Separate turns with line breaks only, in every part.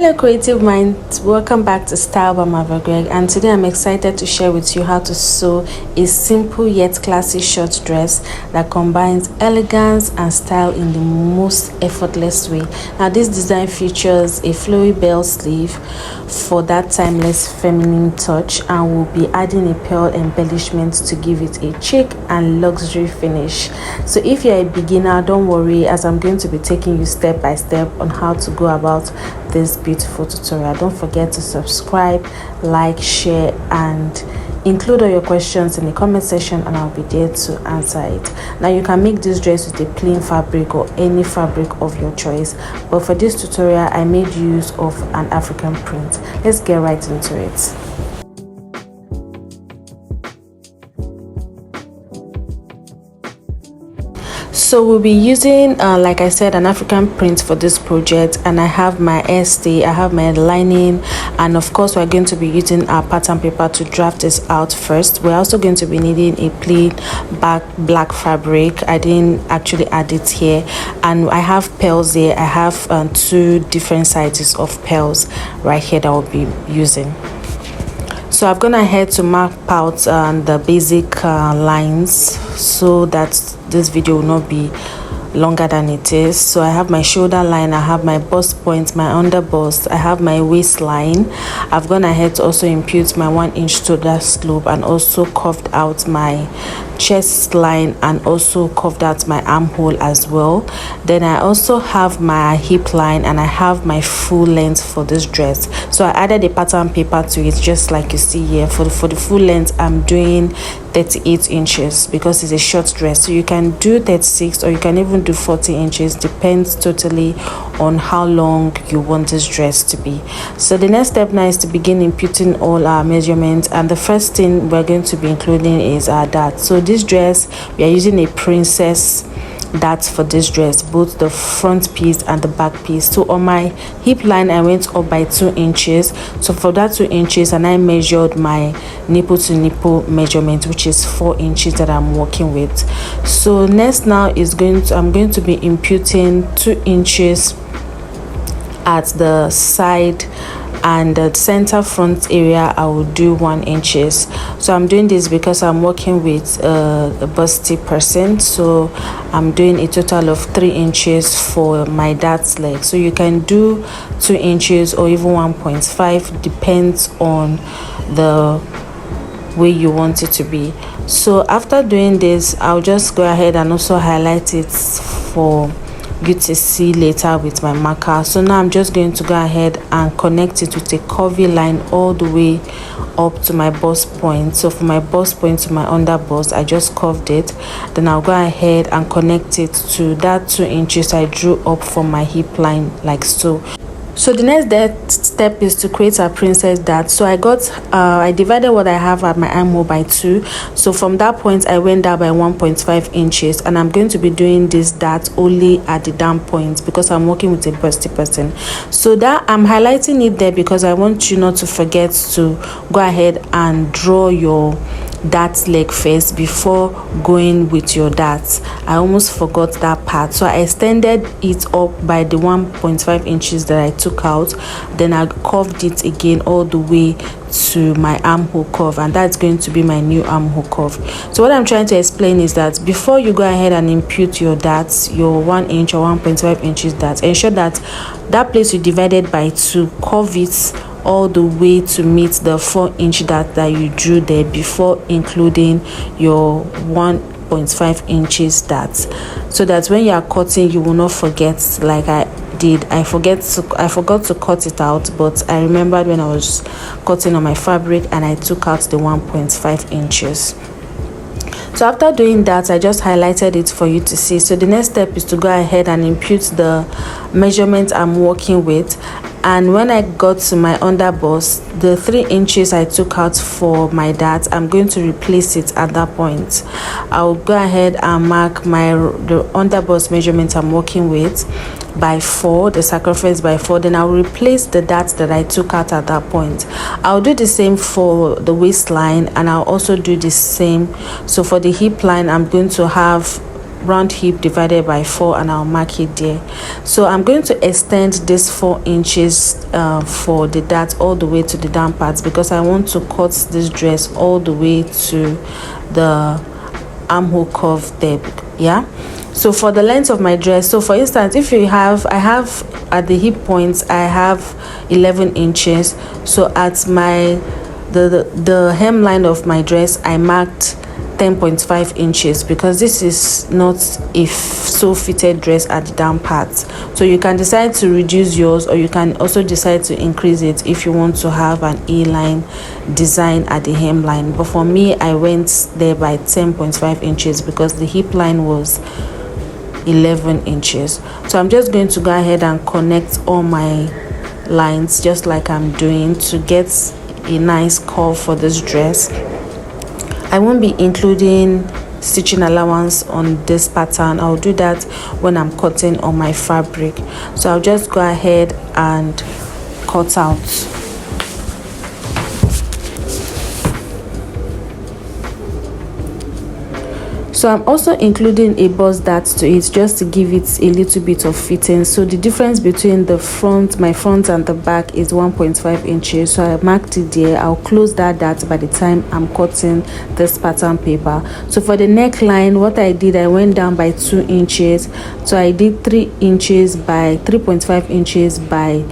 Hello creative minds, welcome back to Style by Marvellgreg, and today I'm excited to share with you how to sew a simple yet classy short dress that combines elegance and style in the most effortless way. Now this design features a flowy bell sleeve for that timeless feminine touch, and we'll be adding a pearl embellishment to give it a chic and luxury finish. So if you're a beginner, don't worry, as I'm going to be taking you step by step on how to go about this beautiful tutorial. Don't forget to subscribe, like, share, and include all your questions in the comment section, and I'll be there to answer it. Now you can make this dress with a plain fabric or any fabric of your choice, but for this tutorial I made use of an African print. Let's get right into it. So we'll be using like I said, an African print for this project, and I have my stay, I have my lining, and of course we're going to be using our pattern paper to draft this out first. We're also going to be needing a plain black fabric. I didn't actually add it here, and I have pearls here. I have two different sizes of pearls right here that I'll be using. So I've gone ahead to mark out the basic lines so that this video will not be longer than it is. So I have my shoulder line, I have my bust point, my under bust, I have my waistline. I've gone ahead to also impute my 1-inch shoulder slope, and also curved out my chest line, and also curved out my armhole as well. Then I also have my hip line, and I have my full length for this dress. So I added a pattern paper to it, just like you see here. For the full length I'm doing 38 inches because it's a short dress. So you can do 36 or you can even do 40 inches, depends totally on how long you want this dress to be. So the next step now is to begin imputing all our measurements, and the first thing we're going to be including is our dart. So this dress, we are using a princess dart for this dress, both the front piece and the back piece. So on my hip line I went up by 2 inches. So for that 2 inches, and I measured my nipple to nipple measurement, which is 4 inches that I'm working with. So next now is I'm going to be imputing 2 inches at the side, and the center front area I will do 1 inches. So I'm doing this because I'm working with a busty person, so I'm doing a total of 3 inches for my dart leg. So you can do 2 inches or even 1.5, depends on the way you want it to be. So after doing this, I'll just go ahead and also highlight it for you to see later with my marker. So now I'm just going to go ahead and connect it with a curvy line all the way up to my bust point. So for my bust point to my under bust, I just curved it. Then I'll go ahead and connect it to that 2 inches I drew up from my hip line, like so. So the next step is to create a princess dart. So I divided what I have at my armhole by 2. So from that point I went down by 1.5 inches, and I'm going to be doing this dart only at the down point because I'm working with a busty person. So that I'm highlighting it there because I want you not to forget to go ahead and draw your dart leg first before going with your darts. I almost forgot that part, so I extended it up by the 1.5 inches that I took out. Then I curved it again all the way to my armhole curve, and that's going to be my new armhole curve. So what I'm trying to explain is that before you go ahead and impute your darts, your 1 inch or 1.5 inches darts, ensure that that place you divided by 2, curve it all the way to meet the 4-inch dart that you drew there before including your 1.5 inches dart, so that when you are cutting you will not forget like I did. I forgot to cut it out, but I remembered when I was cutting on my fabric and I took out the 1.5 inches. So after doing that, I just highlighted it for you to see. So the next step is to go ahead and impute the measurement I'm working with. And when I got to my under bust, the 3 inches I took out for my dart, I'm going to replace it at that point. I'll go ahead and mark the under bust measurement I'm working with by 4, the circumference by 4. Then I'll replace the dart that I took out at that point. I'll do the same for the waistline, and I'll also do the same. So for the hip line, I'm going to have round hip divided by 4, and I'll mark it there. So I'm going to extend this 4 inches for the dart all the way to the down part, because I want to cut this dress all the way to the armhole curve there. Yeah, so for the length of my dress, so for instance, if you have, I have at the hip points I have 11 inches. So at my the hemline of my dress I marked 10.5 inches, because this is not a so fitted dress at the down part. So you can decide to reduce yours, or you can also decide to increase it if you want to have an A-line design at the hemline. But for me, I went there by 10.5 inches because the hip line was 11 inches. So I'm just going to go ahead and connect all my lines just like I'm doing to get a nice curve for this dress. I won't be including stitching allowance on this pattern. I'll do that when I'm cutting on my fabric. So I'll just go ahead and cut out. So I'm also including a bust dart to it just to give it a little bit of fitting. So the difference between the front, my front and the back is 1.5 inches. So I marked it there. I'll close that dart by the time I'm cutting this pattern paper. So for the neckline, what I did, I went down by 2 inches. So I did 3 inches by 3.5 inches by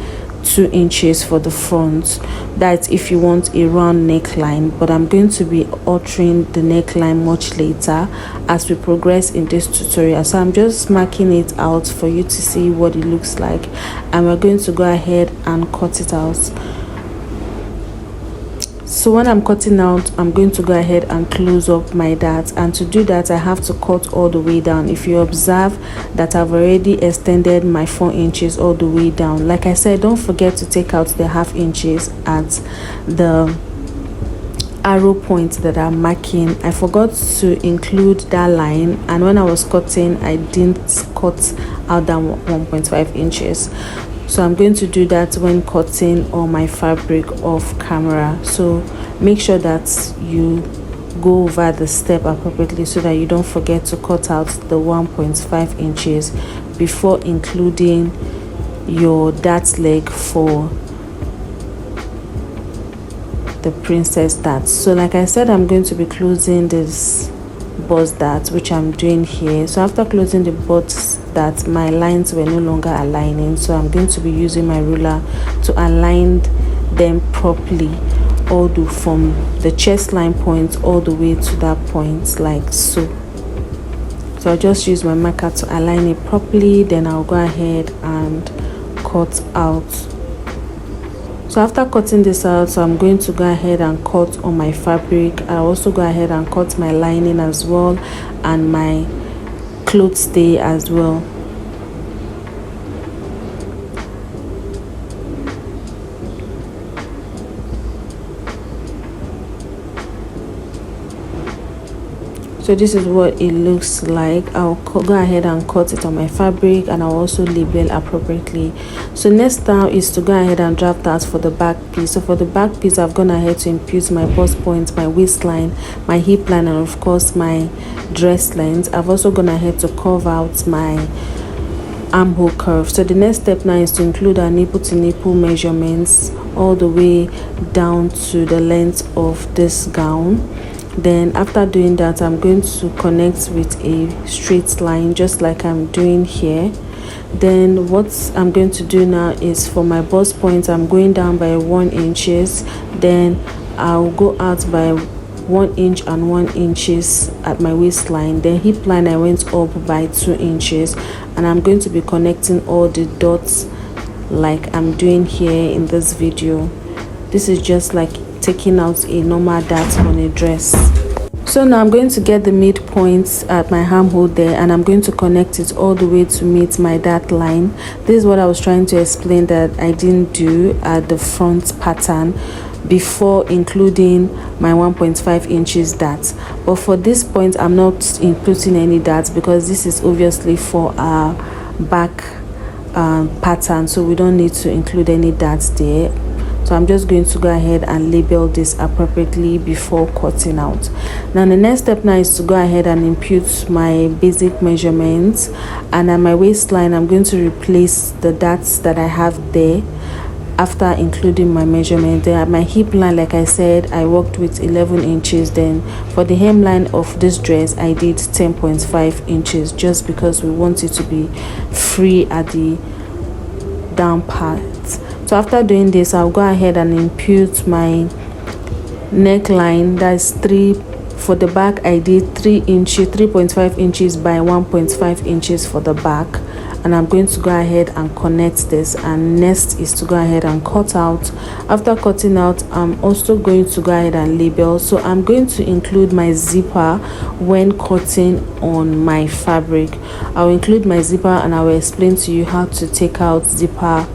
2 inches for the front. That's if you want a round neckline, but I'm going to be altering the neckline much later as we progress in this tutorial. So I'm just marking it out for you to see what it looks like, and we're going to go ahead and cut it out. So when I'm cutting out, I'm going to go ahead and close up my dart, and to do that I have to cut all the way down. If you observe that I've already extended my 4 inches all the way down, like I said, don't forget to take out the half inches at the arrow point that I'm marking. I forgot to include that line, and when I was cutting I didn't cut out that 1.5 inches. So I'm going to do that when cutting all my fabric off camera. So make sure that you go over the step appropriately so that you don't forget to cut out the 1.5 inches before including your dart leg for the princess dart. So like I said, I'm going to be closing this bust dart, which I'm doing here. So after closing the bust dart, my lines were no longer aligning, so I'm going to be using my ruler to align them properly, all the from the chest line point all the way to that point, like so. So I'll just use my marker to align it properly, then I'll go ahead and cut out. So after cutting this out, so I'm going to go ahead and cut on my fabric. I'll also go ahead and cut my lining as well, and my cloth stay as well. So this is what it looks like. I'll go ahead and cut it on my fabric, and I'll also label appropriately. So next now is to go ahead and draft out for the back piece. So for the back piece, I've gone ahead to impute my bust point, my waistline, my hip line, and of course my dress length. I've also gone ahead to curve out my armhole curve. So the next step now is to include our nipple to nipple measurements all the way down to the length of this gown. Then after doing that, I'm going to connect with a straight line just like I'm doing here. Then what I'm going to do now is for my bust point, I'm going down by 1 inches, then I'll go out by 1 inch and 1 inches at my waistline. Then hip line, I went up by 2 inches, and I'm going to be connecting all the dots like I'm doing here in this video. This is just like taking out a normal dart on a dress. So now I'm going to get the midpoint at my armhole there, and I'm going to connect it all the way to meet my dart line. This is what I was trying to explain that I didn't do at the front pattern before including my 1.5 inches dart. But for this point, I'm not including any darts because this is obviously for our back pattern, so we don't need to include any darts there. So I'm just going to go ahead and label this appropriately before cutting out. Now the next step now is to go ahead and impute my basic measurements, and at my waistline I'm going to replace the dots that I have there after including my measurement. Then at my hip line, like I said, I worked with 11 inches. Then for the hemline of this dress I did 10.5 inches, just because we want it to be free at the down part. So after doing this, I'll go ahead and impute my neckline. That's 3 for the back. I did 3.5 inches by 1.5 inches for the back, and I'm going to go ahead and connect this. And next is to go ahead and cut out. After cutting out, I'm also going to go ahead and label. So I'm going to include my zipper when cutting on my fabric. I'll include my zipper and I will explain to you how to take out zipper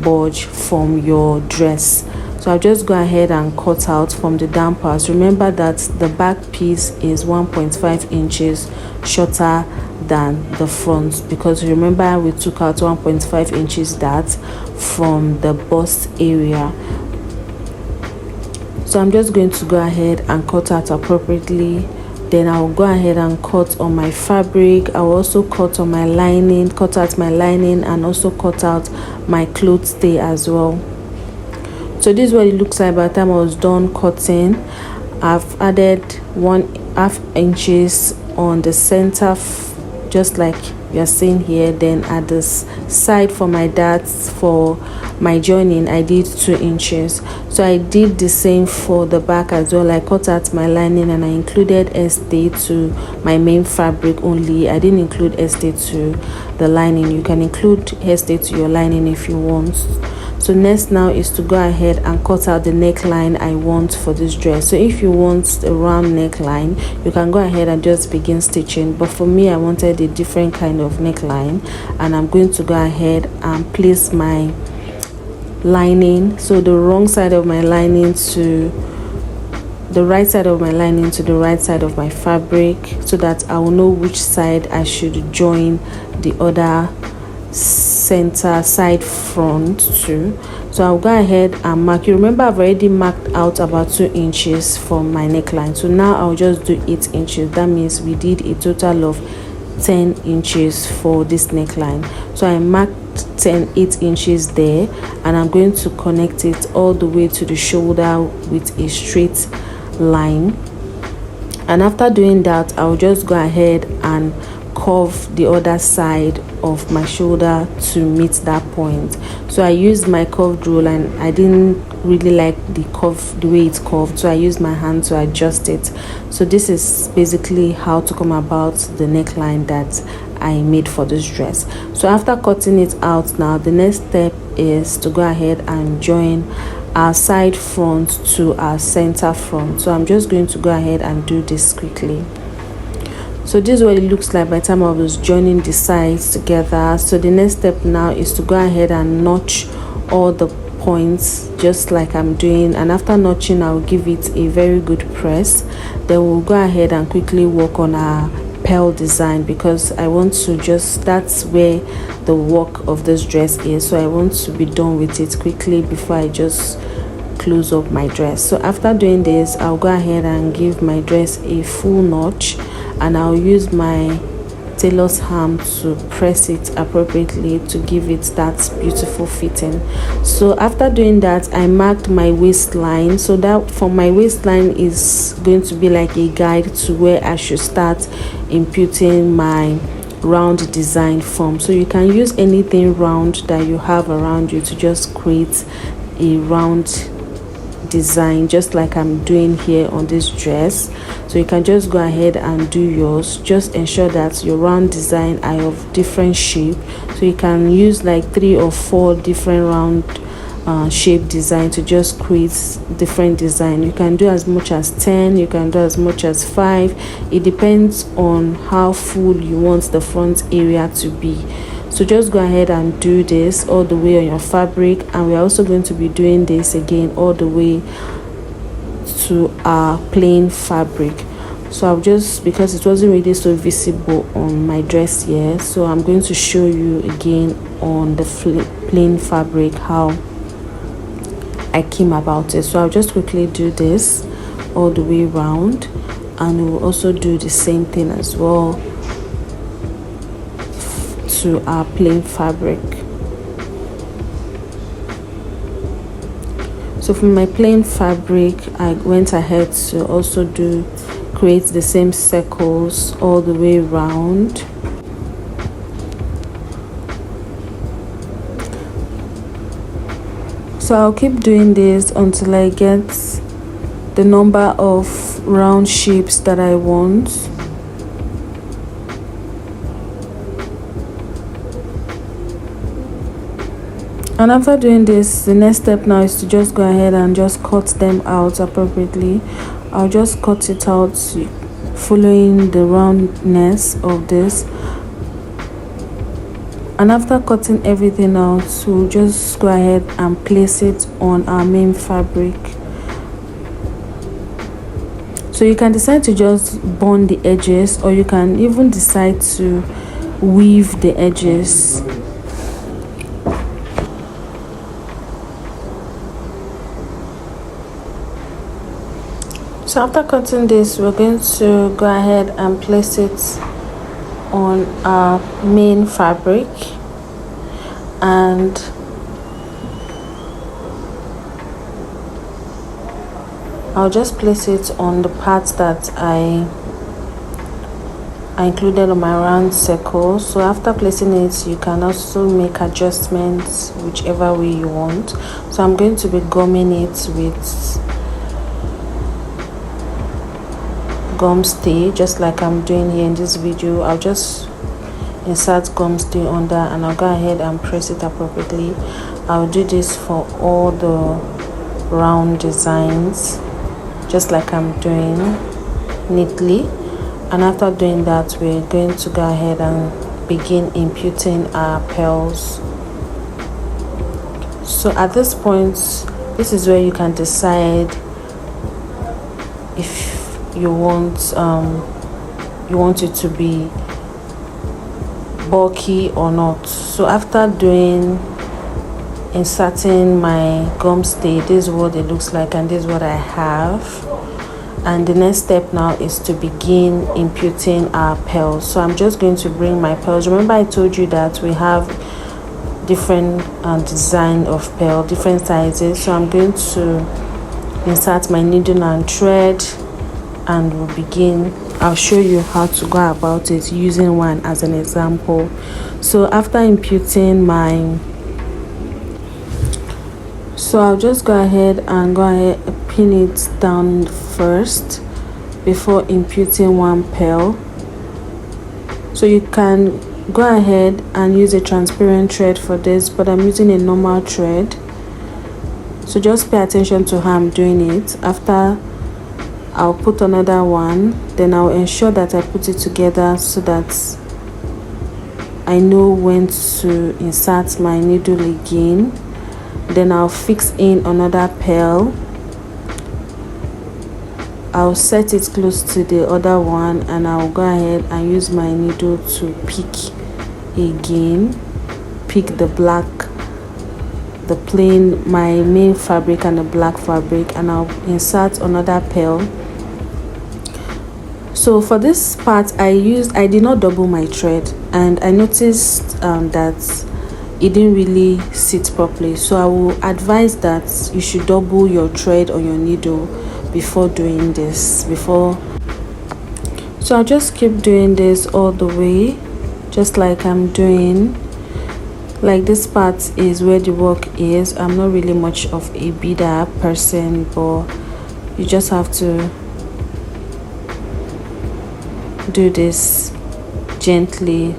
bulge from your dress. So I'll just go ahead and cut out from the down parts. Remember that the back piece is 1.5 inches shorter than the front, because remember we took out 1.5 inches that from the bust area. So I'm just going to go ahead and cut out appropriately. Then I'll go ahead and cut on my fabric. I'll also cut on my lining, cut out my lining, and also cut out my clothes stay as well. So this is what it looks like by the time I was done cutting. I've added 1/2 inches on the center, just like you're seeing here. Then at the side for my darts, for my joining, I did 2 inches. So I did the same for the back as well. I cut out my lining and I included stay to my main fabric only. I didn't include stay to the lining. You can include stay to your lining if you want. So next now is to go ahead and cut out the neckline I want for this dress. So if you want a round neckline, you can go ahead and just begin stitching, but for me I wanted a different kind of neckline, and I'm going to go ahead and place my lining, so the wrong side of my lining to the right side of my lining to the right side of my fabric, so that I will know which side I should join the other center side front to. So I'll go ahead and mark. You remember I've already marked out about 2 inches for my neckline, so now I'll just do 8 inches. That means we did a total of 10 inches for this neckline. So I marked 8 inches there, and I'm going to connect it all the way to the shoulder with a straight line. And after doing that, I'll just go ahead and curve the other side of my shoulder to meet that point. So I used my curved rule, and I didn't really like the way it's curved, so I used my hand to adjust it. So this is basically how to come about the neckline that I made for this dress. So after cutting it out, now the next step is to go ahead and join our side front to our center front. So I'm just going to go ahead and do this quickly. So this is what it looks like by the time I was joining the sides together. So the next step now is to go ahead and notch all the points just like I'm doing, and after notching I'll give it a very good press. Then we'll go ahead and quickly work on our pearl design, because I want to that's where the work of this dress is, so I want to be done with it quickly before I just close up my dress. So after doing this, I'll go ahead and give my dress a full notch, and I'll use my tailor's arm to press it appropriately to give it that beautiful fitting. So after doing that, I marked my waistline, so that from my waistline is going to be like a guide to where I should start imputing my round design from. So you can use anything round that you have around you to just create a round design, just like I'm doing here on this dress. So you can just go ahead and do yours. Just ensure that your round design are of different shape, so you can use like 3 or 4 different round shape design to just create different design. You can do as much as 10, you can do as much as 5. It depends on how full you want the front area to be. So just go ahead and do this all the way on your fabric, and we're also going to be doing this again all the way to our plain fabric. So I'll just, because it wasn't really so visible on my dress here, so I'm going to show you again on the plain fabric how I came about it. So I'll just quickly do this all the way around, and we'll also do the same thing as well to our plain fabric. So for my plain fabric, I went ahead to also create the same circles all the way around. So I'll keep doing this until I get the number of round shapes that I want. And after doing this, the next step now is to just go ahead and just cut them out appropriately. I'll just cut it out following the roundness of this. And after cutting everything out, we'll just go ahead and place it on our main fabric. So you can decide to just bond the edges, or you can even decide to weave the edges. So after cutting this, we're going to go ahead and place it on our main fabric, and I'll just place it on the part that I included on my round circle. So after placing it, you can also make adjustments whichever way you want. So I'm going to be gumming it with gum stay, just like I'm doing here in this video. I'll just insert gum stay under, and I'll go ahead and press it appropriately. I'll do this for all the round designs, just like I'm doing neatly. And after doing that, we're going to go ahead and begin imputing our pearls. So at this point, this is where you can decide if you want it to be bulky or not. So after inserting my gum stay, this is what it looks like, and this is what I have. And the next step now is to begin imputing our pearls. So I'm just going to bring my pearls. Remember I told you that we have different design of pearl, different sizes. So I'm going to insert my needle and thread, and we'll begin. I'll show you how to go about it using one as an example. So after imputing so I'll just go ahead and pin it down first before imputing one pearl. So you can go ahead and use a transparent thread for this, but I'm using a normal thread. So just pay attention to how I'm doing it. After, I'll put another one, then I'll ensure that I put it together so that I know when to insert my needle again. Then I'll fix in another pearl. I'll set it close to the other one, and I'll go ahead and use my needle to pick the black, the plain, my main fabric and the black fabric, and I'll insert another pearl. So for this part, I did not double my thread, and I noticed that it didn't really sit properly. So I will advise that you should double your thread on your needle before doing this. So I'll just keep doing this all the way, just like I'm doing. Like this part is where the work is. I'm not really much of a beader person, but you just have to do this gently.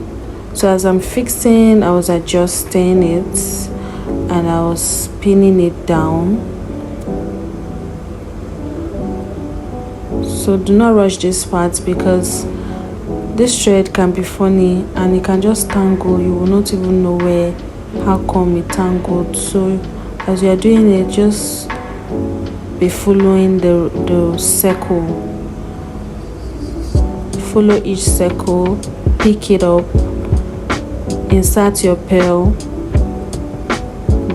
So as I'm fixing, I was adjusting it and I was pinning it down. So do not rush this part, because this thread can be funny and it can just tangle. You will not even know how come it tangled. So as you are doing it, just be following the circle. Follow each circle, pick it up, insert your pearl,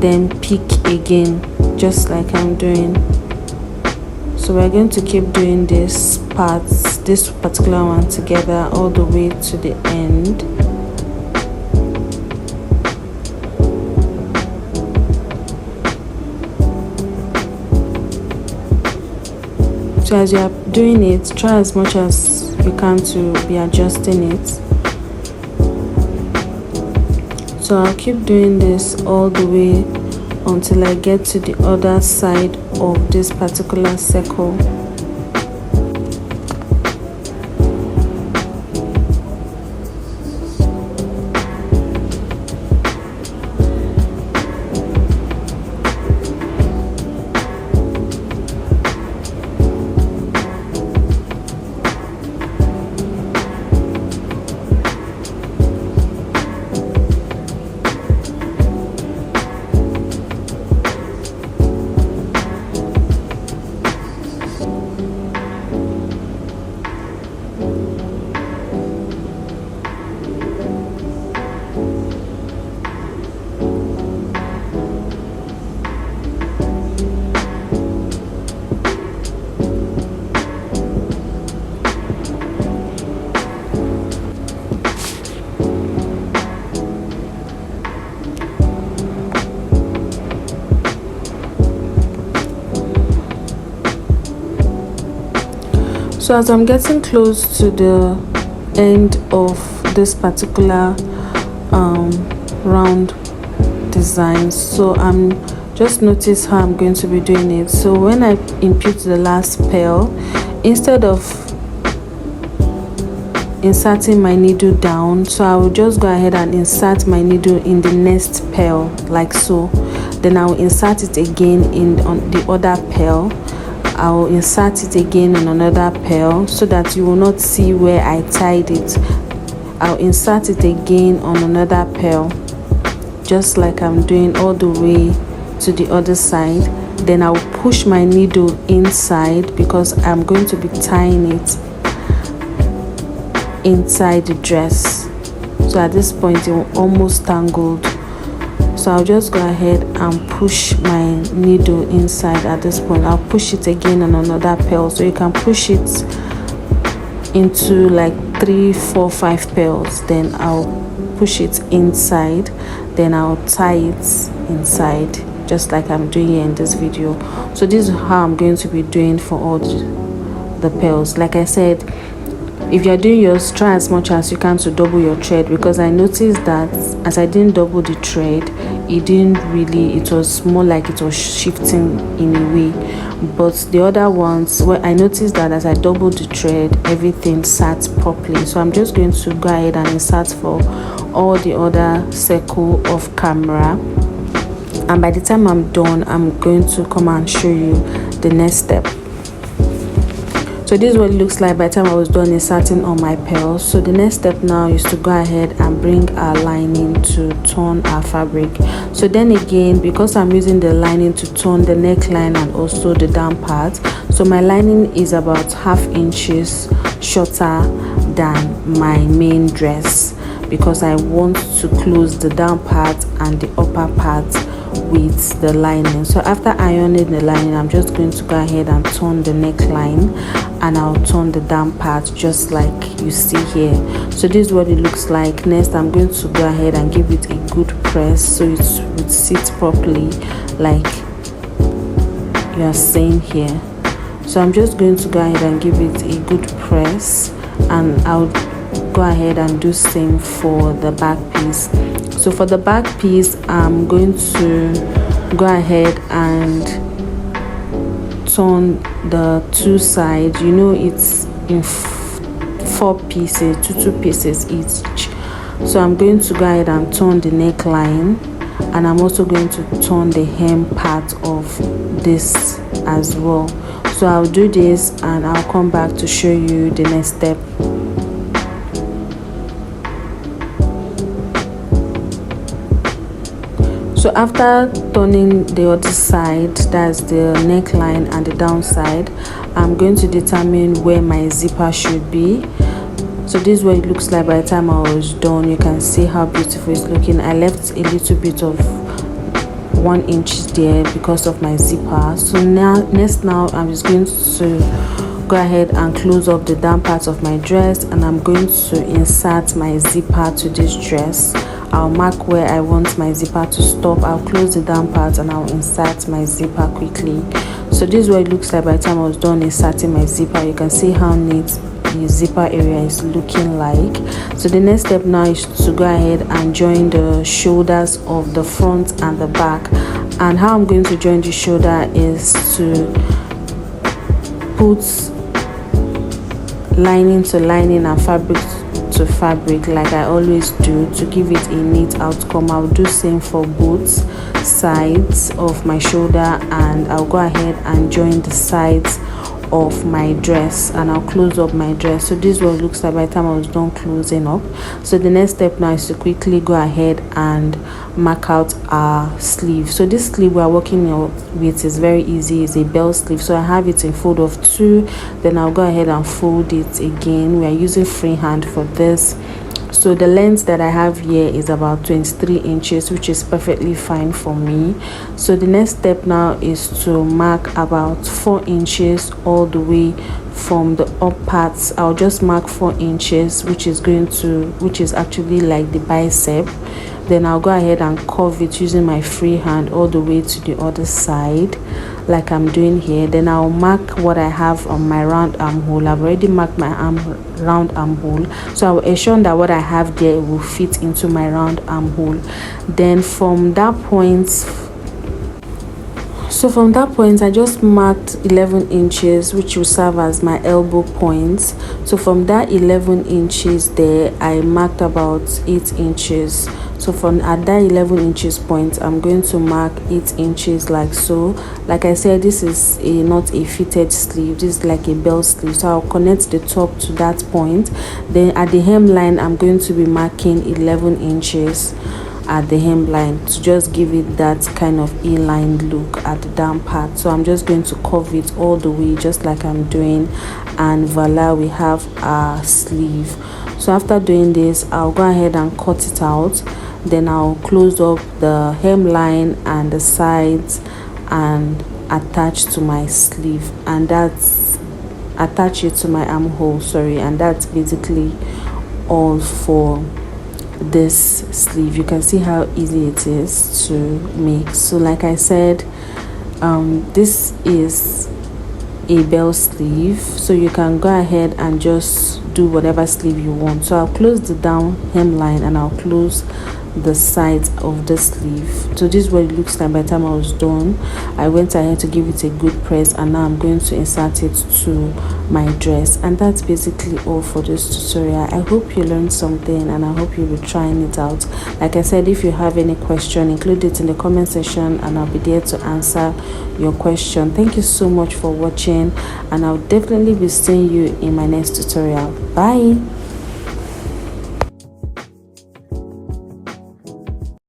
then pick again. just like I'm doing. So we're going to keep doing this particular one together all the way to the end. So as you are doing it, try as much as you can to be adjusting it. So I'll keep doing this all the way until I get to the other side of this particular circle. So as I'm getting close to the end of this particular round design, so I'm just notice how I'm going to be doing it. So when I input the last pearl, instead of inserting my needle down, so I will just go ahead and insert my needle in the next pearl like so. Then I will insert it again on the other pearl. I will insert it again on another pearl so that you will not see where I tied it. I'll insert it again on another pearl, just like I'm doing all the way to the other side. Then I'll push my needle inside because I'm going to be tying it inside the dress. So at this point it will almost tangled. So I'll just go ahead and push my needle inside. At this point I'll push it again on another pearl, so you can push it into like 3, 4, 5 pearls. Then I'll push it inside, then I'll tie it inside, just like I'm doing here in this video. So this is how I'm going to be doing for all the pearls. Like I said, if you're doing yours, try as much as you can to double your thread, because I noticed that as I didn't double the thread, it was more like it was shifting in a way. But the other ones, where I noticed that as I doubled the thread, everything sat properly. So I'm just going to go ahead and insert for all the other circle of camera, and by the time I'm done, I'm going to come and show you the next step. So this is what it looks like by the time I was done inserting on my pearls. So the next step now is to go ahead and bring our lining to turn our fabric. So then again, because I'm using the lining to turn the neckline and also the down part, so my lining is about 1/2 inches shorter than my main dress, because I want to close the down part and the upper part with the lining. So after ironing the lining, I'm just going to go ahead and turn the neckline, and I'll turn the down part just like you see here. So this is what it looks like. Next, I'm going to go ahead and give it a good press so it would sit properly like you are seeing here. So I'm just going to go ahead and give it a good press, and I'll go ahead and do same for the back piece. So for the back piece, I'm going to go ahead and turn the two sides. You know, it's in 4 pieces, two pieces each. So I'm going to go ahead and turn the neckline, and I'm also going to turn the hem part of this as well. So I'll do this and I'll come back to show you the next step. So after turning the other side, that's the neckline and the downside, I'm going to determine where my zipper should be. So this is what it looks like by the time I was done. You can see how beautiful it's looking. I left a little bit of 1 inch there because of my zipper. So now I'm just going to go ahead and close up the down part of my dress, and I'm going to insert my zipper to this dress. I'll mark where I want my zipper to stop. I'll close the down part and I'll insert my zipper quickly. So this is what it looks like by the time I was done inserting my zipper. You can see how neat the zipper area is looking like. So the next step now is to go ahead and join the shoulders of the front and the back. And how I'm going to join the shoulder is to put lining to lining and fabric to fabric, like I always do, to give it a neat outcome. I'll do same for both sides of my shoulder, and I'll go ahead and join the sides of my dress, and I'll close up my dress. So this is what it looks like by the time I was done closing up. So the next step now is to quickly go ahead and mark out our sleeve. So this sleeve we are working with is very easy. It's a bell sleeve, so I have it in fold of 2. Then I'll go ahead and fold it again. We are using freehand for this. So the length that I have here is about 23 inches, which is perfectly fine for me. So the next step now is to mark about 4 inches all the way from the up parts. I'll just mark 4 inches, which is actually like the bicep. Then I'll go ahead and curve it using my free hand all the way to the other side, like I'm doing here. Then I'll mark what I have on my round armhole. I've already marked my round armhole, so I will ensure that what I have there will fit into my round armhole. Then from that point I just marked 11 inches, which will serve as my elbow points. So from that 11 inches there, I marked about 8 inches. So from at that 11 inches point, I'm going to mark 8 inches like so. Like I said, this is not a fitted sleeve, this is like a bell sleeve. So I'll connect the top to that point. Then at the hemline, I'm going to be marking 11 inches at the hemline to just give it that kind of A-line look at the down part. So I'm just going to curve it all the way just like I'm doing, and voila, we have our sleeve. So after doing this, I'll go ahead and cut it out. Then I'll close up the hemline and the sides and attach to my sleeve, and that's attach it to my armhole, and that's basically all for this sleeve. You can see how easy it is to make. So like I said, this is a bell sleeve, so you can go ahead and just do whatever sleeve you want. So I'll close the down hemline and I'll close the sides of the sleeve. So this is what it looks like by the time I was done. I went ahead to give it a good press, and now I'm going to insert it to my dress. And that's basically all for this tutorial. I hope you learned something, and I hope you'll be trying it out. Like I said, if you have any question, include it in the comment section and I'll be there to answer your question. Thank you so much for watching, and I'll definitely be seeing you in my next tutorial. Bye.